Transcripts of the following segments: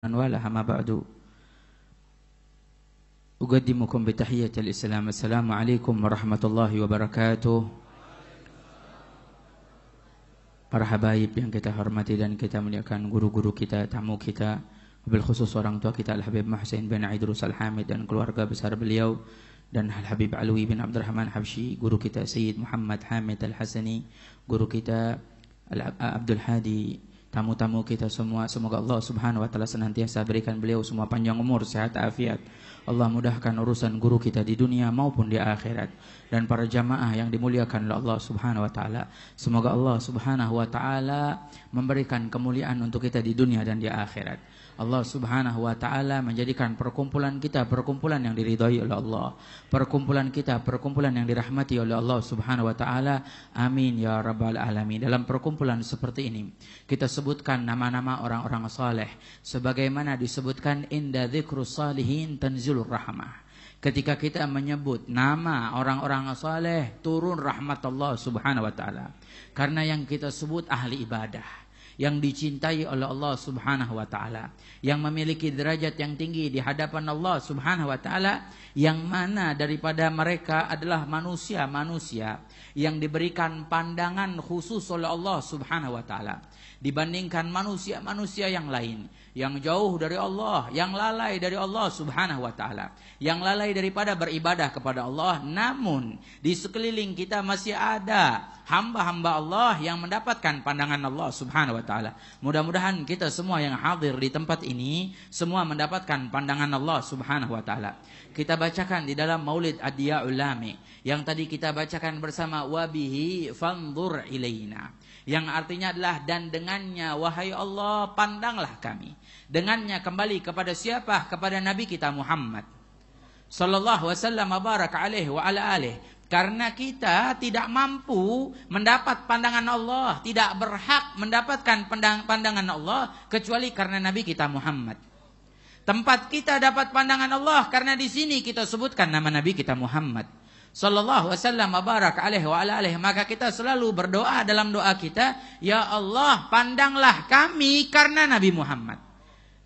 wala ma ba'du. Uqaddimukum bi tahiyyatil Islam. Assalamualaikum warahmatullahi wabarakatuh. Para habaib yang kita hormati dan kita muliakan, guru-guru kita, tamu kita, wabil khusus orang tua kita Al-Habib Muhsin bin Idrus Al-Hamid dan keluarga besar beliau, dan Al-Habib Alwi bin Abdurrahman Habsyi, guru kita Sayyid Muhammad Hamid Al-Hasani, guru kita Abdul Hadi, tamu-tamu kita semua. Semoga Allah subhanahu wa ta'ala senantiasa berikan beliau semua panjang umur, sehat, afiat. Allah mudahkan urusan guru kita di dunia maupun di akhirat. Dan para jamaah yang dimuliakan oleh Allah subhanahu wa ta'ala, semoga Allah subhanahu wa ta'ala memberikan kemuliaan untuk kita di dunia dan di akhirat. Allah subhanahu wa ta'ala menjadikan perkumpulan kita perkumpulan yang diridhai oleh Allah, perkumpulan kita perkumpulan yang dirahmati oleh Allah subhanahu wa ta'ala. Amin ya rabbal alamin. Dalam perkumpulan seperti ini kita sebutkan nama-nama orang-orang saleh, sebagaimana disebutkan inda dzikrus salihin tanzilur rahmah. Ketika kita menyebut nama orang-orang saleh, turun rahmat Allah subhanahu wa ta'ala. Karena yang kita sebut ahli ibadah, yang dicintai oleh Allah subhanahu wa ta'ala, yang memiliki derajat yang tinggi di hadapan Allah subhanahu wa ta'ala, yang mana daripada mereka adalah manusia-manusia yang diberikan pandangan khusus oleh Allah subhanahu wa ta'ala dibandingkan manusia-manusia yang lain, yang jauh dari Allah, yang lalai dari Allah subhanahu wa ta'ala, yang lalai daripada beribadah kepada Allah. Namun di sekeliling kita masih ada hamba-hamba Allah yang mendapatkan pandangan Allah subhanahu wa ta'ala. Mudah-mudahan kita semua yang hadir di tempat ini semua mendapatkan pandangan Allah subhanahu wa ta'ala. Kita bacakan di dalam Maulid Ad-Diya'ul Lami yang tadi kita bacakan bersama, wabihi fanzur ilaina, yang artinya adalah dan dengannya wahai Allah pandanglah kami. Dengannya kembali kepada siapa? Kepada Nabi kita Muhammad sallallahu wasallam baraka alaihi wa ala alihi. Karena kita tidak mampu mendapat pandangan Allah, tidak berhak mendapatkan pandangan Allah kecuali karena Nabi kita Muhammad. Tempat kita dapat pandangan Allah karena di sini kita sebutkan nama Nabi kita Muhammad sallallahu wasallam baraka alaihi wa ala alihi. Maka kita selalu berdoa dalam doa kita, ya Allah pandanglah kami karena Nabi Muhammad.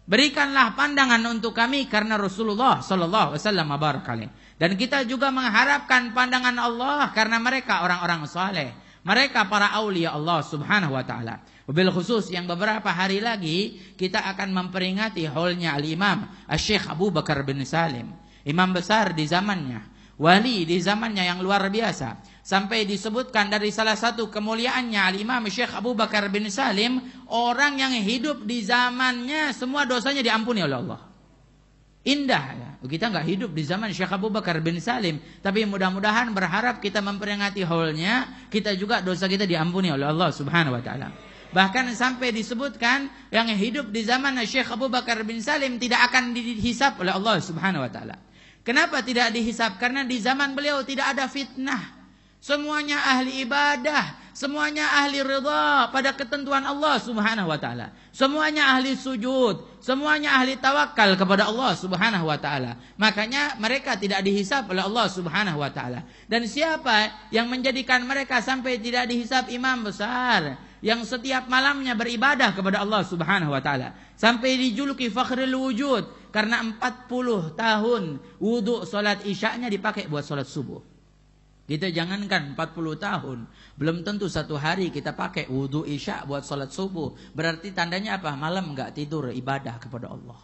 Berikanlah pandangan untuk kami karena Rasulullah sallallahu wasallam baraka alaihi. Dan kita juga mengharapkan pandangan Allah karena mereka orang-orang saleh, mereka para aulia Allah subhanahu wa ta'ala. Wabil khusus yang beberapa hari lagi kita akan memperingati haulnya Al-Imam Syekh Abu Bakar bin Salim, imam besar di zamannya, wali di zamannya yang luar biasa. Sampai disebutkan dari salah satu kemuliaannya Al-Imam Syekh Abu Bakar bin Salim, orang yang hidup di zamannya semua dosanya diampuni oleh Allah. Indah ya. Kita nggak hidup di zaman Syekh Abu Bakar bin Salim, tapi mudah-mudahan berharap kita memperingati haulnya, kita juga dosa kita diampuni oleh Allah subhanahu wa ta'ala. Bahkan sampai disebutkan yang hidup di zaman Syekh Abu Bakar bin Salim tidak akan dihisab oleh Allah subhanahu wa ta'ala. Kenapa tidak dihisab? Karena di zaman beliau tidak ada fitnah. Semuanya ahli ibadah, semuanya ahli ridha pada ketentuan Allah subhanahu wa ta'ala. Semuanya ahli sujud, semuanya ahli tawakal kepada Allah subhanahu wa ta'ala. Makanya mereka tidak dihisab oleh Allah subhanahu wa ta'ala. Dan siapa yang menjadikan mereka sampai tidak dihisab? Imam besar yang setiap malamnya beribadah kepada Allah subhanahu wa ta'ala, sampai dijuluki fakhrul wujud karena 40 tahun wudu salat isya'nya dipakai buat salat subuh. Kita jangankan 40 tahun, belum tentu satu hari kita pakai wudu isya buat salat subuh. Berarti tandanya apa? Malam enggak tidur ibadah kepada Allah,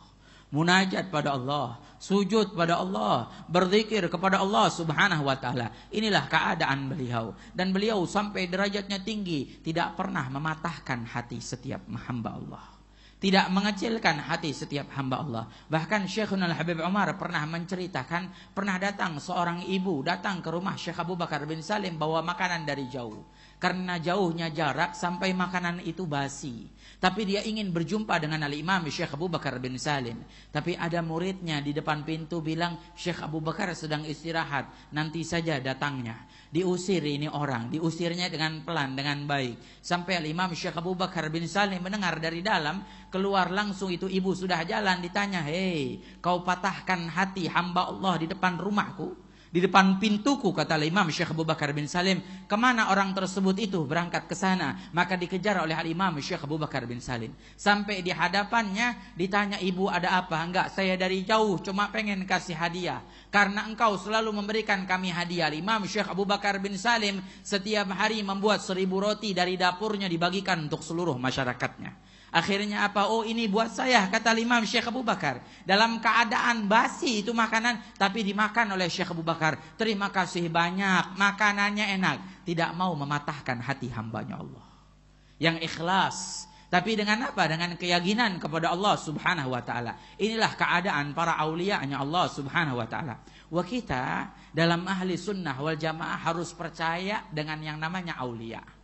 munajat pada Allah, sujud pada Allah, berzikir kepada Allah subhanahu wa ta'ala. Inilah keadaan beliau. Dan beliau sampai derajatnya tinggi, tidak pernah mematahkan hati setiap hamba Allah, tidak mengecilkan hati setiap hamba Allah. Bahkan Syekhuna Al-Habib Umar pernah menceritakan, pernah datang seorang ibu datang ke rumah Syekh Abu Bakar bin Salim bawa makanan dari jauh. Karena jauhnya jarak sampai makanan itu basi, tapi dia ingin berjumpa dengan Al-Imam Syekh Abu Bakar bin Salim. Tapi ada muridnya di depan pintu bilang, Syekh Abu Bakar sedang istirahat, nanti saja datangnya. Diusir ini orang, diusirnya dengan pelan, dengan baik. Sampai Al-Imam Syekh Abu Bakar bin Salim mendengar dari dalam, keluar langsung itu ibu sudah jalan, ditanya, hei, kau patahkan hati hamba Allah di depan rumahku? Di depan pintuku, kata Imam Syekh Abu Bakar bin Salim. Kemana orang tersebut itu? Berangkat ke sana. Maka dikejar oleh Imam Syekh Abu Bakar bin Salim. Sampai di hadapannya ditanya, ibu ada apa? Enggak, saya dari jauh cuma pengen kasih hadiah. Karena engkau selalu memberikan kami hadiah. Imam Syekh Abu Bakar bin Salim setiap hari membuat 1000 roti dari dapurnya dibagikan untuk seluruh masyarakatnya. Akhirnya apa? Oh, ini buat saya, kata Imam Syekh Abu Bakar. Dalam keadaan basi itu makanan, tapi dimakan oleh Syekh Abu Bakar. Terima kasih banyak, makanannya enak. Tidak mau mematahkan hati hambanya Allah yang ikhlas. Tapi dengan apa? Dengan keyakinan kepada Allah subhanahu wa ta'ala. Inilah keadaan para awliya'nya Allah subhanahu wa ta'ala. Wa kita dalam ahli sunnah wal jamaah harus percaya dengan yang namanya awliya'.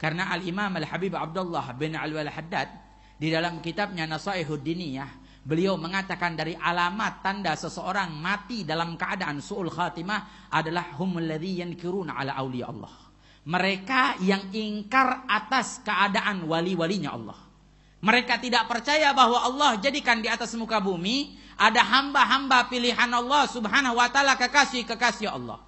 Karena Al-Imam Al-Habib Abdullah bin Alwi Al-Haddad di dalam kitabnya Nasaihud Diniyah, beliau mengatakan dari alamat tanda seseorang mati dalam keadaan su'ul khatimah adalah humul ladzi yankiruna ala awliya Allah. Mereka yang ingkar atas keadaan wali-walinya Allah. Mereka tidak percaya bahwa Allah jadikan di atas muka bumi ada hamba-hamba pilihan Allah subhanahu wa ta'ala, kekasih-kekasih Allah.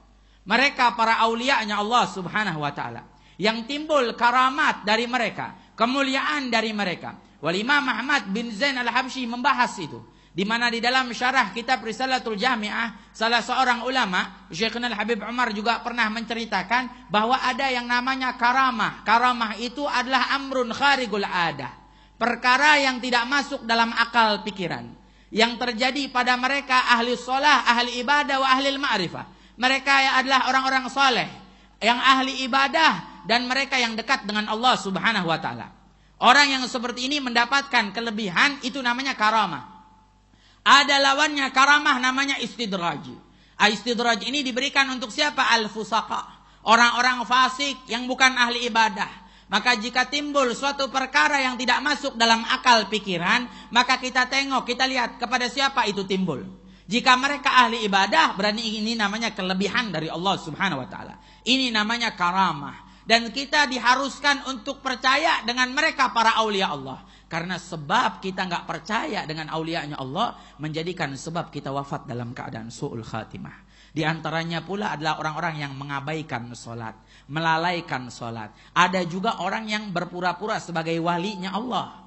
Mereka para awliya'nya Allah subhanahu wa ta'ala. Yang timbul karamat dari mereka, kemuliaan dari mereka. Wal Imam Ahmad bin Zain Al-Habsyi membahas itu. Di mana di dalam syarah kitab Risalatul Jami'ah, salah seorang ulama, Syekhna Al-Habib Umar juga pernah menceritakan bahwa ada yang namanya karamah. Karamah itu adalah amrun kharigul adah. Perkara yang tidak masuk dalam akal pikiran. Yang terjadi pada mereka ahli sholah, ahli ibadah, wa ahli ma'rifah. Mereka adalah orang-orang soleh, yang ahli ibadah, dan mereka yang dekat dengan Allah subhanahu wa ta'ala. Orang yang seperti ini mendapatkan kelebihan, itu namanya karamah. Ada lawannya karamah, namanya istidraj. Istidraj ini diberikan untuk siapa? Al-fusaqa, orang-orang fasik yang bukan ahli ibadah. Maka jika timbul suatu perkara yang tidak masuk dalam akal pikiran, maka kita tengok, kita lihat kepada siapa itu timbul. Jika mereka ahli ibadah, berarti ini namanya kelebihan dari Allah subhanahu wa ta'ala. Ini namanya karamah. Dan kita diharuskan untuk percaya dengan mereka para aulia Allah. Karena sebab kita nggak percaya dengan aulianya Allah, menjadikan sebab kita wafat dalam keadaan su'ul khatimah. Di antaranya pula adalah orang-orang yang mengabaikan sholat, melalaikan sholat. Ada juga orang yang berpura-pura sebagai walinya Allah.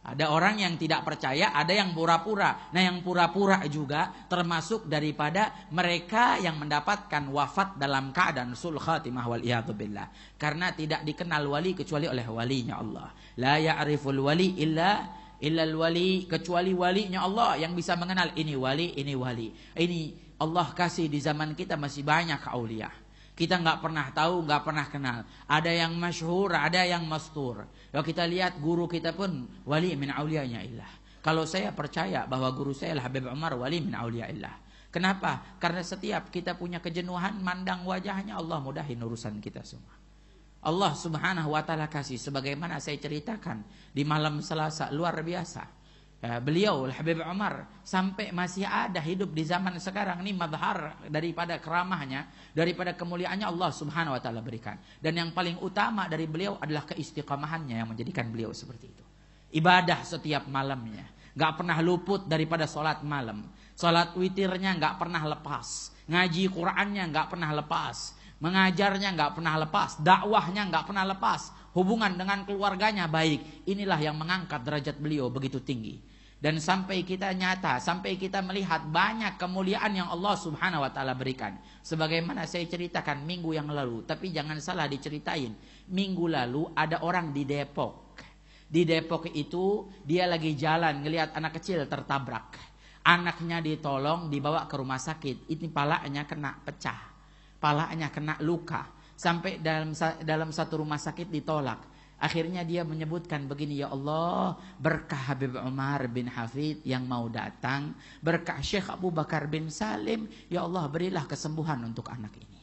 Ada orang yang tidak percaya, ada yang pura-pura. Nah, yang pura-pura juga termasuk daripada mereka yang mendapatkan wafat dalam keadaan sul khatimah wal iyadu billah. Karena tidak dikenal wali kecuali oleh walinya Allah. La ya'riful wali illa wali, kecuali walinya Allah yang bisa mengenal ini wali, ini wali. Ini Allah kasih di zaman kita masih banyak aulia. Kita nggak pernah tahu, nggak pernah kenal. Ada yang masyhur, ada yang mastur. Kalau kita lihat guru kita pun wali min auliyanya illah. Kalau saya percaya bahwa guru saya Habib Umar wali min auliya illah. Kenapa? Karena setiap kita punya kejenuhan, mandang wajahnya, Allah mudahin urusan kita semua. Allah subhanahu wa ta'ala kasih. Sebagaimana saya ceritakan di malam Selasa, luar biasa. Beliau Habib Umar sampai masih ada hidup di zaman sekarang ini, madhar daripada keramahnya, daripada kemuliaannya Allah subhanahu wa ta'ala berikan. Dan yang paling utama dari beliau adalah keistiqamahannya yang menjadikan beliau seperti itu. Ibadah setiap malamnya, gak pernah luput daripada sholat malam. Sholat witirnya gak pernah lepas, ngaji Qur'annya gak pernah lepas, mengajarnya gak pernah lepas, dakwahnya gak pernah lepas, hubungan dengan keluarganya baik. Inilah yang mengangkat derajat beliau begitu tinggi. Dan sampai kita nyata, sampai kita melihat banyak kemuliaan yang Allah subhanahu wa ta'ala berikan. Sebagaimana saya ceritakan minggu yang lalu, tapi jangan salah diceritain. Minggu lalu ada orang di Depok. Di Depok itu dia lagi jalan ngelihat anak kecil tertabrak. Anaknya ditolong, dibawa ke rumah sakit. Ini palanya kena pecah, palanya kena luka. Sampai dalam satu rumah sakit ditolak. Akhirnya dia menyebutkan begini, ya Allah, berkah Habib Umar bin Hafid yang mau datang, berkah Syekh Abu Bakar bin Salim, ya Allah berilah kesembuhan untuk anak ini.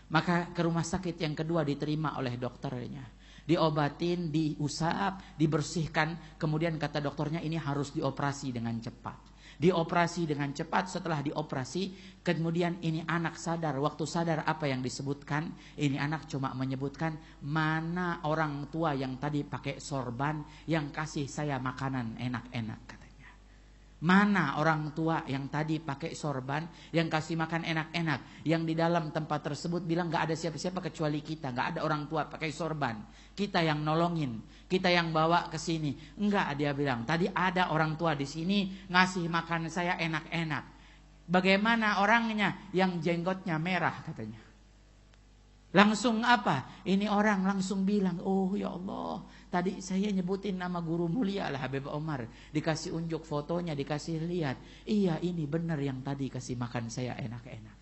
Maka ke rumah sakit yang kedua diterima oleh dokternya. Diobatin, diusap, dibersihkan, kemudian kata dokternya ini harus dioperasi dengan cepat. Dioperasi dengan cepat, setelah dioperasi, kemudian ini anak sadar. Waktu sadar apa yang disebutkan? Ini anak cuma menyebutkan, mana orang tua yang tadi pakai sorban, yang kasih saya makanan enak-enak katanya. Mana orang tua yang tadi pakai sorban, yang kasih makan enak-enak, yang di dalam tempat tersebut bilang gak ada siapa-siapa kecuali kita, gak ada orang tua pakai sorban, kita yang nolongin, kita yang bawa ke sini. Enggak, dia bilang tadi ada orang tua di sini ngasih makan saya enak-enak. Bagaimana orangnya? Yang jenggotnya merah katanya. Langsung apa? Ini orang langsung bilang, oh ya Allah, tadi saya nyebutin nama guru mulia Al Habib Omar, dikasih unjuk fotonya, dikasih lihat. Iya, ini benar yang tadi kasih makan saya enak-enak.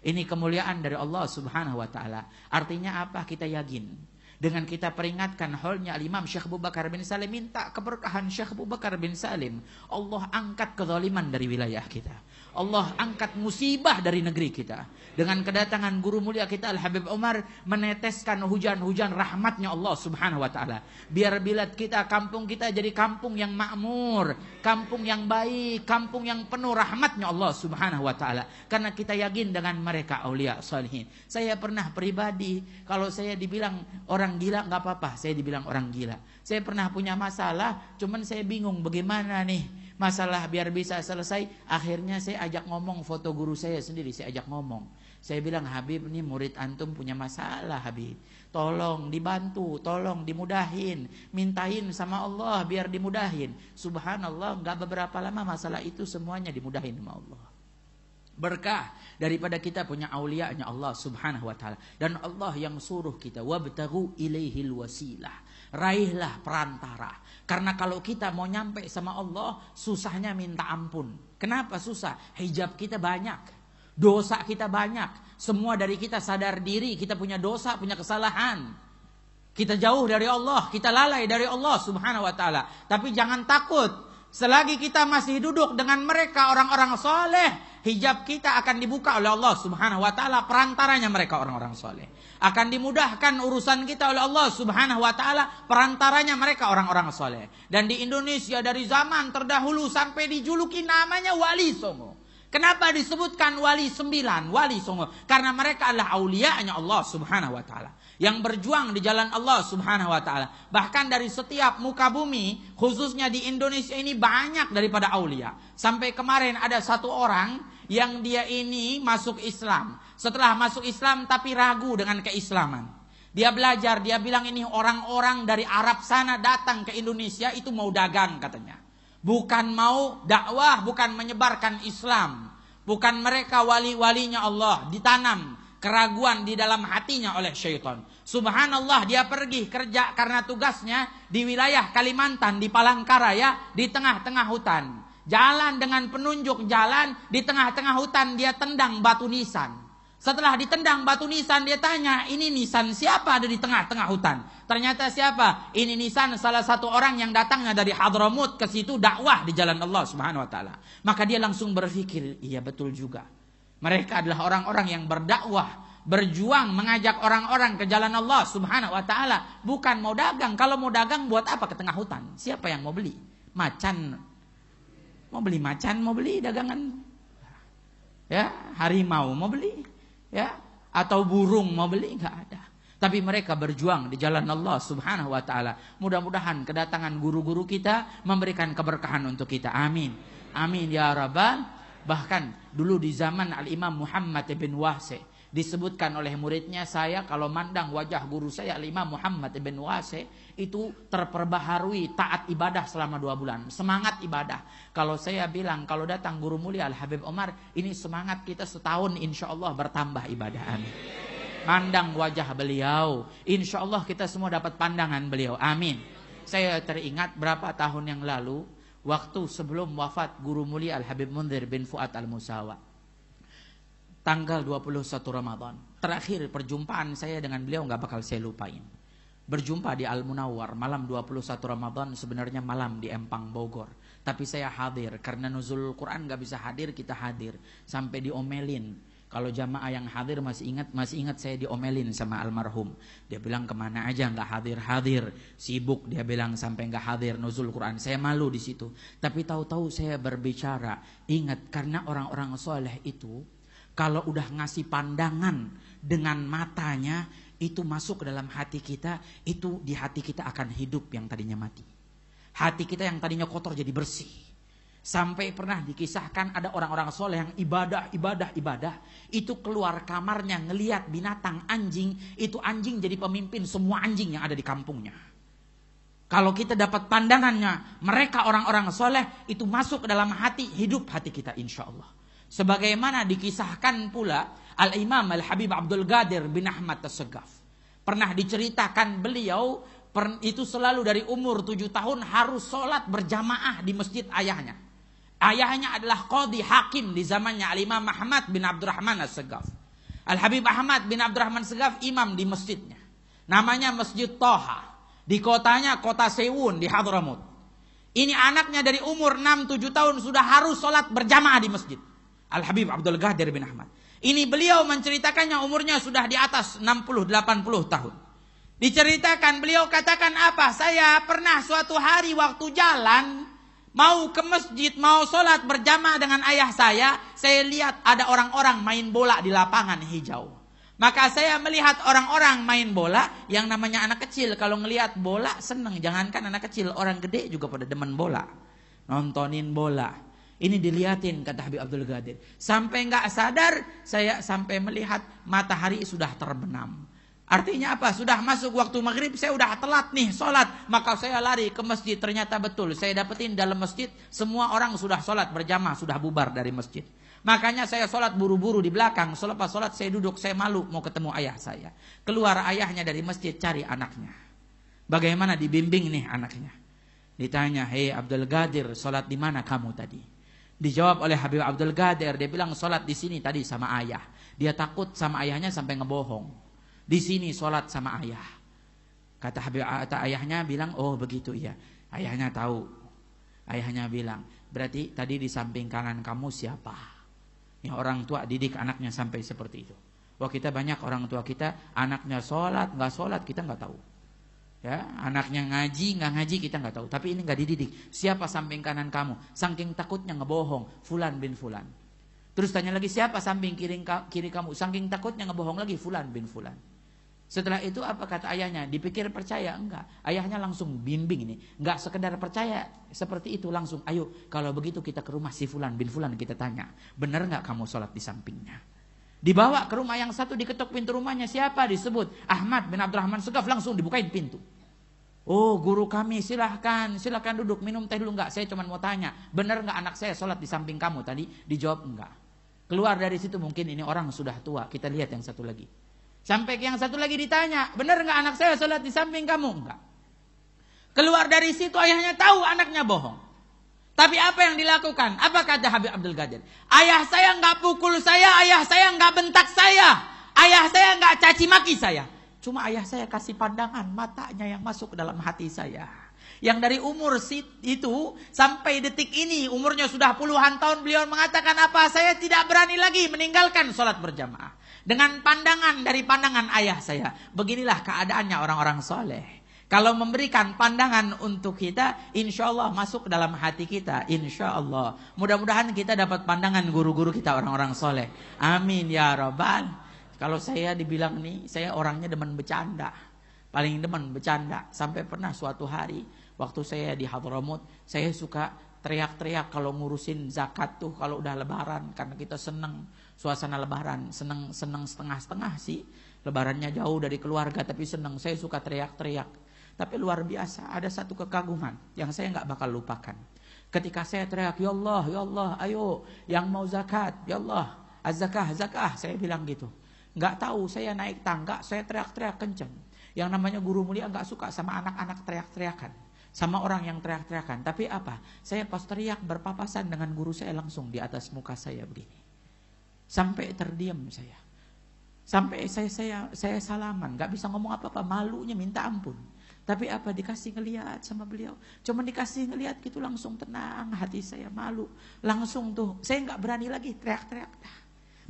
Ini kemuliaan dari Allah Subhanahu wa taala. Artinya apa? Kita yakin. Dengan kita peringatkan haulnya Al-Imam Syekh Abu Bakar bin Salim, minta keberkahan Syekh Abu Bakar bin Salim, Allah angkat kezaliman dari wilayah kita. Allah angkat musibah dari negeri kita. Dengan kedatangan guru mulia kita Al Habib Omar, meneteskan hujan-hujan rahmatnya Allah Subhanahu wa taala. Biar bilad kita, kampung kita jadi kampung yang makmur, kampung yang baik, kampung yang penuh rahmatnya Allah Subhanahu wa taala. Karena kita yakin dengan mereka aulia salihin. Saya pernah pribadi, kalau saya dibilang orang gila enggak apa-apa, saya dibilang orang gila. Saya pernah punya masalah, cuman saya bingung bagaimana nih masalah biar bisa selesai. Akhirnya saya ajak ngomong foto guru saya sendiri, saya ajak ngomong. Saya bilang, Habib, ini murid antum punya masalah Habib, tolong dibantu, tolong dimudahin, mintain sama Allah biar dimudahin. Subhanallah, enggak beberapa lama masalah itu semuanya dimudahin sama Allah. Berkah daripada kita punya aulianya Allah Subhanahu wa taala. Dan Allah yang suruh kita, wabtaghu ilaihil wasilah, raihlah perantara. Karena kalau kita mau nyampe sama Allah, susahnya minta ampun. Kenapa susah? Hijab kita banyak, dosa kita banyak. Semua dari kita sadar diri, kita punya dosa, punya kesalahan. Kita jauh dari Allah, kita lalai dari Allah Subhanahu wa taala. Tapi jangan takut, selagi kita masih duduk dengan mereka orang-orang soleh, hijab kita akan dibuka oleh Allah Subhanahu wa taala, perantaranya mereka orang-orang soleh. Akan dimudahkan urusan kita oleh Allah Subhanahu wa taala, perantaranya mereka orang-orang soleh. Dan di Indonesia dari zaman terdahulu sampai dijuluki namanya Wali Songo. Kenapa disebutkan Wali 9, Wali Songo? Karena mereka adalah aulianya Allah Subhanahu wa taala, yang berjuang di jalan Allah Subhanahu wa taala. Bahkan dari setiap muka bumi, khususnya di Indonesia ini banyak daripada aulia. Sampai kemarin ada satu orang yang dia ini masuk Islam. Setelah masuk Islam tapi ragu dengan keislaman. Dia belajar, dia bilang ini orang-orang dari Arab sana datang ke Indonesia itu mau dagang katanya. Bukan mau dakwah, bukan menyebarkan Islam. Bukan mereka wali-walinya Allah, ditanam keraguan di dalam hatinya oleh syaitan. Subhanallah, dia pergi kerja karena tugasnya di wilayah Kalimantan, di Palangkaraya, di tengah-tengah hutan. Jalan dengan penunjuk jalan, di tengah-tengah hutan dia tendang batu nisan. Setelah ditendang batu nisan, dia tanya, ini nisan siapa ada di tengah-tengah hutan? Ternyata siapa? Ini nisan salah satu orang yang datangnya dari Hadramut ke situ dakwah di jalan Allah Subhanahu wa taala. Maka dia langsung berpikir, iya betul juga. Mereka adalah orang-orang yang berdakwah, berjuang mengajak orang-orang ke jalan Allah Subhanahu wa taala, bukan mau dagang. Kalau mau dagang buat apa ke tengah hutan? Siapa yang mau beli? Macan. Mau beli macan, mau beli dagangan. Ya, harimau mau beli. Ya, atau burung mau beli, enggak ada. Tapi mereka berjuang di jalan Allah Subhanahu wa taala. Mudah-mudahan kedatangan guru-guru kita memberikan keberkahan untuk kita. Amin. Amin ya rabbal. Bahkan dulu di zaman Al-Imam Muhammad bin Wasi disebutkan oleh muridnya, saya kalau mandang wajah guru saya Al-Imam Muhammad bin Wasi itu terperbaharui taat ibadah selama 2 bulan, semangat ibadah. Kalau saya bilang kalau datang guru mulia Al Habib Omar, ini semangat kita setahun insya Allah bertambah ibadah. Amin. Mandang wajah beliau, insya Allah kita semua dapat pandangan beliau. Amin. Saya teringat berapa tahun yang lalu, waktu sebelum wafat guru mulia Al Habib Munzir bin Fuad Al Musawa, tanggal 21 Ramadan. Terakhir perjumpaan saya dengan beliau nggak bakal saya lupain. Berjumpa di Al Munawwar malam 21 Ramadan, sebenarnya malam di Empang Bogor. Tapi saya hadir karena nuzul Quran nggak bisa hadir, kita hadir. Sampai diomelin. Kalau jamaah yang hadir masih ingat saya diomelin sama almarhum. Dia bilang kemana aja nggak hadir, sibuk dia bilang sampai nggak hadir nuzul Quran. Saya malu di situ. Tapi tahu-tahu saya berbicara, ingat karena orang-orang soleh itu kalau udah ngasih pandangan dengan matanya, itu masuk ke dalam hati kita, itu di hati kita akan hidup yang tadinya mati. Hati kita yang tadinya kotor jadi bersih. Sampai pernah dikisahkan ada orang-orang soleh yang ibadah, itu keluar kamarnya ngelihat binatang anjing, itu anjing jadi pemimpin semua anjing yang ada di kampungnya. Kalau kita dapat pandangannya, mereka orang-orang soleh itu masuk ke dalam hati, hidup hati kita insya Allah. Sebagaimana dikisahkan pula Al-Imam Al-Habib Abdul Qadir bin Ahmad As-Saggaf. Pernah diceritakan beliau itu selalu dari umur 7 tahun harus sholat berjamaah di masjid ayahnya. Ayahnya adalah qadhi hakim di zamannya Al-Imam Ahmad bin Abdurrahman As-Saggaf. Al-Habib Ahmad bin Abdurrahman As-Saggaf imam di masjidnya. Namanya Masjid Toha. Di kotanya kota Sewun di Hadramut. Ini anaknya dari umur 6-7 tahun sudah harus sholat berjamaah di masjid. Al-Habib Abdul Qadir bin Ahmad. Ini beliau menceritakannya umurnya sudah di atas 60-80 tahun. Diceritakan beliau katakan apa? Saya pernah suatu hari waktu jalan mau ke masjid, mau sholat berjamaah dengan ayah saya lihat ada orang-orang main bola di lapangan hijau. Maka saya melihat orang-orang main bola, yang namanya anak kecil kalau ngelihat bola seneng, jangankan anak kecil, orang gede juga pada demen bola, nontonin bola. Ini dilihatin kata Habib Abdul Qadir. Sampai nggak sadar saya sampai melihat matahari sudah terbenam. Artinya apa? Sudah masuk waktu maghrib, saya udah telat nih sholat. Maka saya lari ke masjid, ternyata betul. Saya dapetin dalam masjid, semua orang sudah sholat berjamaah, sudah bubar dari masjid. Makanya saya sholat buru-buru di belakang. Selepas sholat saya duduk, saya malu mau ketemu ayah saya. Keluar ayahnya dari masjid, cari anaknya. Bagaimana dibimbing nih anaknya? Ditanya, hei Abdul Qadir, sholat di mana kamu tadi? Dijawab oleh Habib Abdul Qadir, dia bilang sholat di sini tadi sama ayah. Dia takut sama ayahnya sampai ngebohong. Di sini sholat sama ayah. Kata ayahnya bilang, oh begitu ya. Ayahnya tahu. Ayahnya bilang, berarti tadi di samping kanan kamu siapa? Ya, orang tua didik anaknya sampai seperti itu. Wah, kita banyak orang tua kita anaknya sholat, nggak sholat kita nggak tahu. Ya, anaknya ngaji, nggak ngaji kita nggak tahu. Tapi ini nggak dididik. Siapa samping kanan kamu? Saking takutnya ngebohong, Fulan bin Fulan. Terus tanya lagi, siapa samping kiri kamu? Saking takutnya ngebohong lagi, Fulan bin Fulan. Setelah itu apa kata ayahnya? Dipikir percaya? Enggak. Ayahnya langsung bimbing ini. Enggak sekedar percaya seperti itu, langsung ayo kalau begitu kita ke rumah si Fulan bin Fulan, kita tanya, benar enggak kamu sholat di sampingnya? Dibawa ke rumah yang satu, diketok pintu rumahnya, siapa? Disebut Ahmad bin Abdurrahman Saggaf, langsung dibukain pintu. Oh, guru kami, silahkan duduk, minum teh dulu. Enggak, saya cuma mau tanya, benar enggak anak saya sholat di samping kamu tadi? Dijawab enggak. Keluar dari situ, mungkin ini orang sudah tua. Kita lihat yang satu lagi. Sampai yang satu lagi ditanya, benar nggak anak saya sholat di samping kamu? Enggak. Keluar dari situ ayahnya tahu anaknya bohong. Tapi apa yang dilakukan? Apa kata Habib Abdul Qadir? Ayah saya nggak pukul saya, ayah saya nggak bentak saya, ayah saya nggak caci maki saya. Cuma ayah saya kasih pandangan, matanya yang masuk ke dalam hati saya. Yang dari umur itu sampai detik ini, umurnya sudah puluhan tahun, beliau mengatakan apa? Saya tidak berani lagi meninggalkan sholat berjamaah. Dengan pandangan dari pandangan ayah saya. Beginilah keadaannya orang-orang soleh. Kalau memberikan pandangan untuk kita, insya Allah masuk ke dalam hati kita. Insya Allah. Mudah-mudahan kita dapat pandangan guru-guru kita orang-orang soleh. Amin ya Rabbal. Kalau saya dibilang nih, saya orangnya demen bercanda. Paling demen bercanda. Sampai pernah suatu hari, waktu saya di Hadramut, saya suka teriak-teriak kalau ngurusin zakat tuh kalau udah lebaran. Karena kita seneng suasana lebaran, seneng setengah-setengah sih. Lebarannya jauh dari keluarga tapi seneng. Saya suka teriak-teriak. Tapi luar biasa, ada satu kekaguman yang saya nggak bakal lupakan. Ketika saya teriak, ya Allah, ayo yang mau zakat, ya Allah, az-zakah, saya bilang gitu. Nggak tahu, saya naik tangga, saya teriak-teriak kenceng. Yang namanya guru mulia nggak suka sama anak-anak teriak-teriakan, sama orang yang teriak-teriakan. Tapi apa? Saya pas teriak berpapasan dengan guru saya langsung di atas muka saya begini. Sampai terdiam saya. Sampai saya salaman, nggak bisa ngomong apa-apa, malunya minta ampun. Tapi apa, dikasih ngelihat sama beliau. Cuma dikasih ngelihat gitu langsung tenang hati saya, malu. Langsung tuh, saya nggak berani lagi teriak-teriak.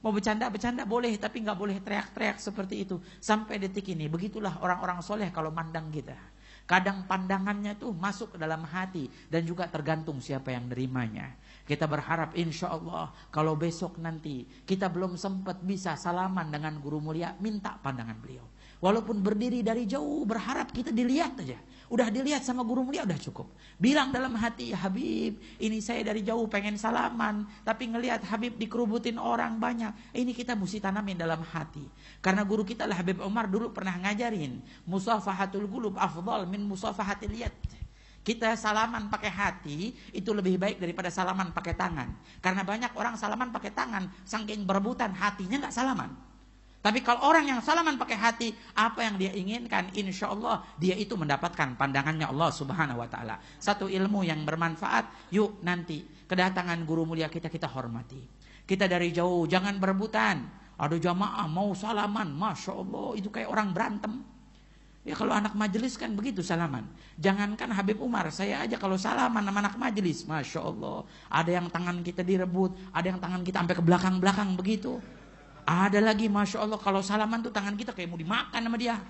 Mau bercanda boleh, tapi nggak boleh teriak-teriak seperti itu. Sampai detik ini, begitulah orang-orang soleh kalau mandang kita. Kadang pandangannya tuh masuk ke dalam hati dan juga tergantung siapa yang nerimanya. Kita berharap insya Allah kalau besok nanti kita belum sempat bisa salaman dengan guru mulia, minta pandangan beliau. Walaupun berdiri dari jauh berharap kita dilihat aja. Udah dilihat sama guru mulia udah cukup. Bilang dalam hati, ya Habib, ini saya dari jauh pengen salaman, tapi ngelihat Habib dikerubutin orang banyak. Ini kita mesti tanamin dalam hati. Karena guru kita lah Habib Umar dulu pernah ngajarin, musafahatul qulub afdal min musafahatil yad. Kita salaman pakai hati itu lebih baik daripada salaman pakai tangan. Karena banyak orang salaman pakai tangan, saking berebutan hatinya nggak salaman. Tapi kalau orang yang salaman pakai hati, apa yang dia inginkan, insya Allah dia itu mendapatkan pandangannya Allah Subhanahu Wa Taala. Satu ilmu yang bermanfaat. Yuk nanti kedatangan guru mulia kita hormati. Kita dari jauh, jangan berebutan. Ada jamaah mau salaman, masya Allah itu kayak orang berantem. Ya kalau anak majelis kan begitu salaman. Jangankan Habib Umar, saya aja kalau salaman sama anak majelis, masya Allah. Ada yang tangan kita direbut, ada yang tangan kita sampai ke belakang-belakang begitu. Ada lagi masya Allah kalau salaman tuh tangan kita kayak mau dimakan sama dia.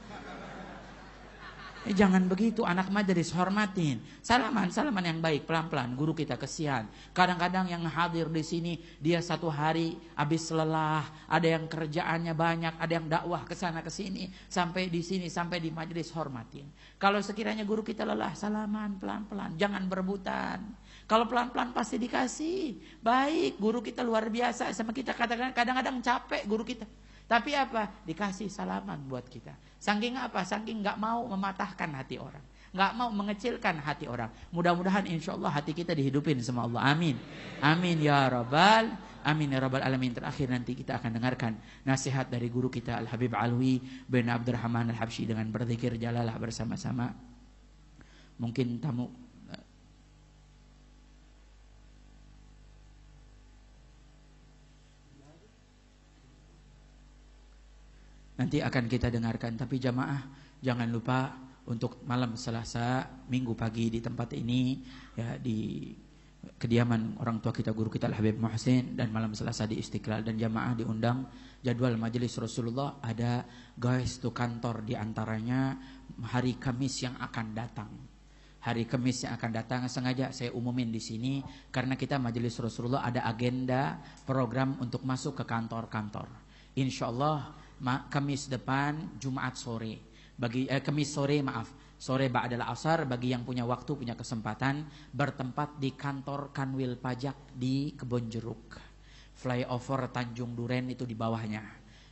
Jangan begitu, anak majelis hormatin. Salaman yang baik, pelan-pelan. Guru kita kesian. Kadang-kadang yang hadir di sini dia satu hari habis lelah, ada yang kerjaannya banyak, ada yang dakwah ke sana ke sini, sampai di sini, sampai di majelis hormatin. Kalau sekiranya guru kita lelah, salaman pelan-pelan, jangan berebutan. Kalau pelan-pelan pasti dikasih. Baik, guru kita luar biasa sama kita. Kadang-kadang capek guru kita. Tapi apa? Dikasih salaman buat kita. Saking apa? Saking gak mau mematahkan hati orang. Gak mau mengecilkan hati orang. Mudah-mudahan insya Allah hati kita dihidupin sama Allah. Amin. Amin ya Rabbal. Amin ya Rabbal Alamin. Terakhir nanti kita akan dengarkan nasihat dari guru kita Al-Habib Alwi bin Abdurrahman Al-Habsyi dengan berzikir jalalah bersama-sama. Mungkin tamu nanti akan kita dengarkan. Tapi jamaah jangan lupa untuk malam Selasa minggu pagi di tempat ini ya, di kediaman orang tua kita guru kita Al-Habib Muhsin, dan malam Selasa di Istiqlal. Dan jamaah diundang jadwal majelis Rasulullah ada guys to kantor, di antaranya hari Kamis yang akan datang. Hari Kamis yang akan datang sengaja saya umumin di sini karena kita majelis Rasulullah ada agenda program untuk masuk ke kantor-kantor. Insyaallah Kamis depan Jumat sore, Kamis sore sore ba'dal asar, bagi yang punya waktu punya kesempatan bertempat di kantor Kanwil Pajak di Kebon Jeruk, flyover Tanjung Duren itu di bawahnya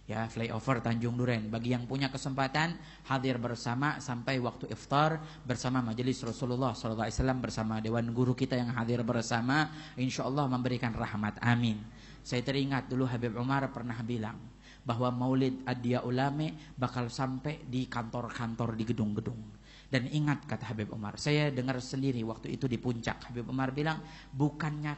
ya, flyover Tanjung Duren. Bagi yang punya kesempatan hadir bersama sampai waktu iftar bersama majelis Rasulullah SAW bersama dewan guru kita yang hadir bersama, insyaallah memberikan rahmat. Amin. Saya teringat dulu Habib Umar pernah bilang bahwa maulid Ad-Diya Ulame bakal sampai di kantor-kantor, di gedung-gedung. Dan ingat kata Habib Umar, saya dengar sendiri waktu itu di puncak, Habib Umar bilang bukannya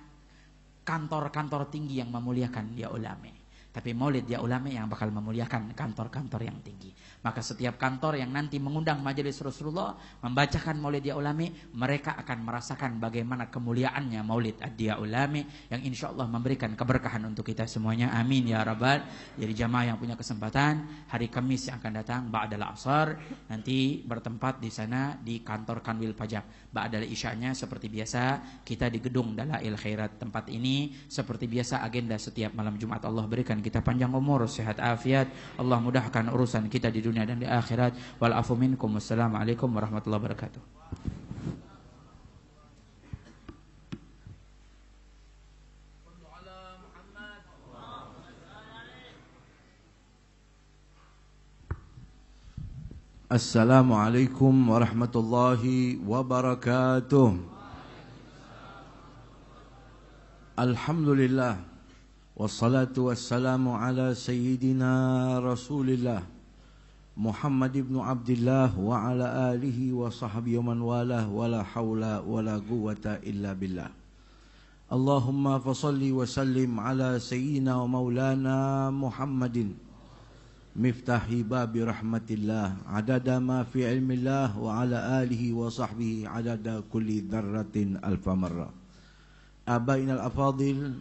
kantor-kantor tinggi yang memuliakan Diya Ulame, tapi maulid Diya Ulame yang bakal memuliakan kantor-kantor yang tinggi. Maka setiap kantor yang nanti mengundang majelis Rasulullah membacakan maulid Diya Ulame, mereka akan merasakan bagaimana kemuliaannya maulid Ad-Diya Ulame yang insya Allah memberikan keberkahan untuk kita semuanya. Amin ya Rabbal. Jadi jamaah yang punya kesempatan hari Kamis yang akan datang ba'dal asar nanti bertempat di sana di kantor Kanwil Pajak. Ba'dal isya'nya seperti biasa kita di gedung Dalail Khairat. Tempat ini seperti biasa agenda setiap malam Jumat. Allah berikan kita panjang umur, sehat afiat. Allah mudahkan urusan kita di dunia dan di akhirat. Wal afu minkum. Wassalamualaikum warahmatullahi wabarakatuh. Assalamualaikum warahmatullahi wabarakatuh. Alhamdulillah, wassalatu wassalamu ala sayyidina Rasulillah Muhammad ibn Abdullah wa ala alihi wa sahbihi man walah, wala hawla wala quwwata illa billah. Allahumma fasalli wa sallim ala sayyidina wa maulana Muhammadin miftahi babi rahmatillah adada ma fi ilmillah wa ala alihi wa sahbihi adada kulli dzarratin alfa marrah. Abainal afadil,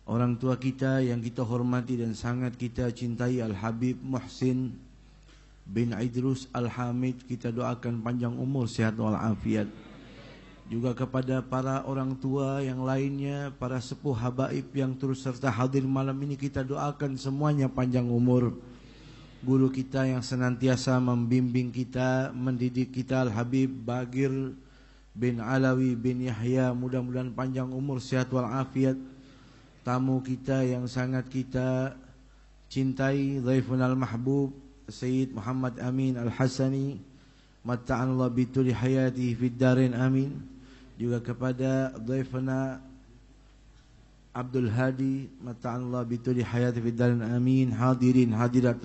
orang tua kita yang kita hormati dan sangat kita cintai, Al-Habib Muhsin bin Idrus Al-Hamid, kita doakan panjang umur, sehat walafiat. Juga kepada para orang tua yang lainnya, para sepuh habaib yang terus serta hadir malam ini, kita doakan semuanya panjang umur, guru kita yang senantiasa membimbing kita, mendidik kita, Al-Habib Bagir bin Alawi bin Yahya, mudah-mudahan panjang umur, sehat walafiat. Tamu kita yang sangat kita cintai, dhaifun al-mahbub Sayyid Muhammad Amin Al-Hasani, matta'anallah bituli hayatihi fid darin amin. Juga kepada dhaifuna Abdul Hadi, matta'anallah bituli hayatihi fid darin amin. Hadirin hadirat